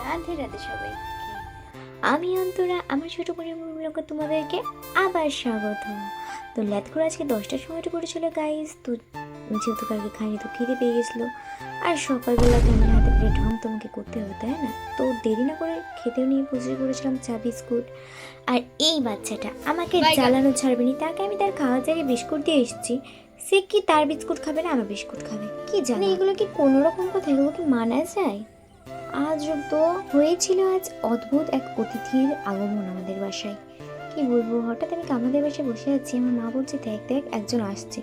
রাধে রাধে সবাইকে, আমি অন্তরা। আমার ছোট পরিবারকে তোমাদেরকে আবার স্বাগত। তো ল্যাদ করে আজকে 10টার সময়টা করেছিল গাইস। তো যেহেতু কালকে খাইনি তো খিদে পেয়ে গেছিলো, আর সকালবেলা তো আমার হাতে প্লেট ঢং তোমাকে করতে হবে তাই না। তো দেরি না করে খেতেও নিয়ে বসে করেছিলাম চা বিস্কুট। আর এই বাচ্চাটা আমাকে জ্বালানো ছাড়বে না, তাকে আমি তার খাওয়ার জায়গায় বিস্কুট দিয়ে এসেছি, সে কি তার বিস্কুট খাবে না আমার বিস্কুট খাবে? কি জানি এগুলো কি কোনো রকম কথা, এগুলো কি মানা যায়? আজ তো হয়েছিল আজ অদ্ভুত এক অতিথির আগমন আমাদের বাসায়। কি বলবো, হঠাৎ আমি আমাদের বাসায় বসে আছি, আমার মা বলছে দেখ দেখ একজন আসছে।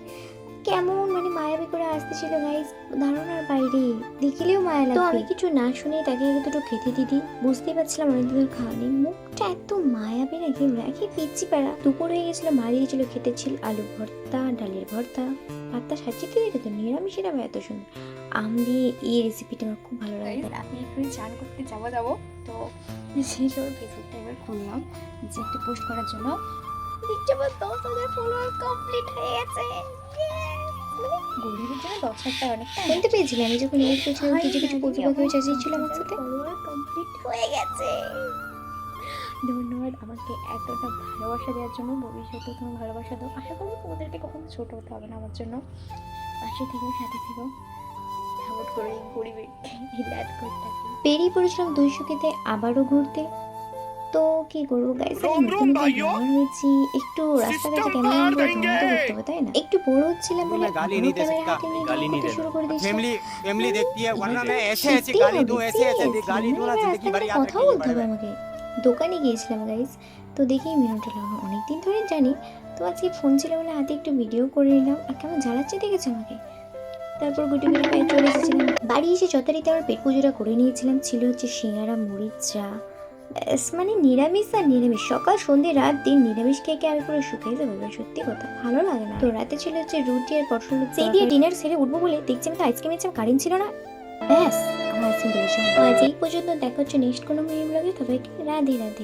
কেমন মানে মায়াবী করে আসতেছিল গাইস, ধারণার বাইরে, দেখিলেও মায়া লাগবে। তো আমি কিছু না শুনে তাকে আগে দুটো খেতে দিদি, বুঝতেই পারছিলাম অনেকদিন ধরে খাওয়া নেই, মুখটা এত মায়াবী নাকি রাখি পিচ্ছি পাড়া। দুপুর হয়ে গেছিল, মা দিয়েছিল খেতে ছিল আলু ভর্তা, ডালের ভর্তা, পাত্তা সাজিয়ে দিয়ে তো নিরামিষের আবার এত সুন্দর আম দিয়ে। এই রেসিপিটা আমার খুব ভালো লাগে। আমি এখানে চান করতে যাবো তো সেই সময় ফেসবুকটা এবার খুললাম যে একটু পোস্ট করার জন্য। দেখতে পাচ্ছ 10,000 ফলোয়ার কমপ্লিট হয়ে গেছে। গরিবের জন্য 10,000 অনেকটা। শুনতে পেয়েছিলাম আমি যখন ইউজ করছিলাম কিছু কিছু পশু পাখি চাচিয়েছিল আমার সাথে। ফলোয়ার কমপ্লিট হয়ে গেছে। ধন্যবাদ আমাকে এতটা ভালোবাসা দেওয়ার জন্য। ভবিষ্যতে তুমি ভালোবাসা দাও। আশা করবো তোমাদেরকে কখনো ছোট হতে হবে না আমার জন্য। পাশে থেকো, সাথে থেকো, সাপোর্ট করে গরিবের ল্যাদ করতে। বেরিয়ে পড়েছিলাম 200 তে আবারও ঘুরতে। তো কি করবো গাইস, হয়েছি একটু রাস্তাঘাটে ক্যামেরা অন করে ভ্রমণ তো করতে হবে তাই না। একটু বড় হচ্ছিলাম বলে ক্যামেরা হাতে নিয়ে গালি করতে শুরু করে দিয়েছিলাম। फैमिली देखती है वरना मैं ऐसे ऐसे गाली दूं ऐसे ऐसे गाली दूं ना जिंदगी भर याद কথাও বলতে হবে আমাকে। দোকানে গিয়েছিলাম গাইস, তো দেখি মিনিটটা লাগানো অনেকদিন ধরে জানি। তো আজকে ফোন ছিল বলে হাতে একটু ভিডিও করে নিলাম, আর কেমন জ্বালাচ্ছে দেখেছো আমাকে। তারপর গুটি গুটি পায়ে চলে এসেছিলাম বাড়ি। এসে যথারীতি আমার পেট পুজোটা করে নিয়েছিলাম। ছিল হচ্ছে সিঙ্গারা, মুড়ি, চা, মানে নিরামিষ আর নিরামিষ। সকাল সন্ধ্যে রাত দিন নিরামিষ খেয়ে আমি পুরো শুকিয়ে যাবো, সত্যি কথা ভালো লাগে না। তো রাতে ছিল হচ্ছে রুটি আর পটল, সেই দিয়ে ডিনার সেরে উঠবো বলে দেখছি আমি তো আইসক্রিম এসেছিলাম, কারেন্ট ছিল না, ব্যাস আমার আইসক্রিম পেয়েছিলাম। তো আজ এই পর্যন্ত, দেখা হচ্ছে নেক্সট কোনো মেয়ে ব্লগে। তবে রাধে রাধে।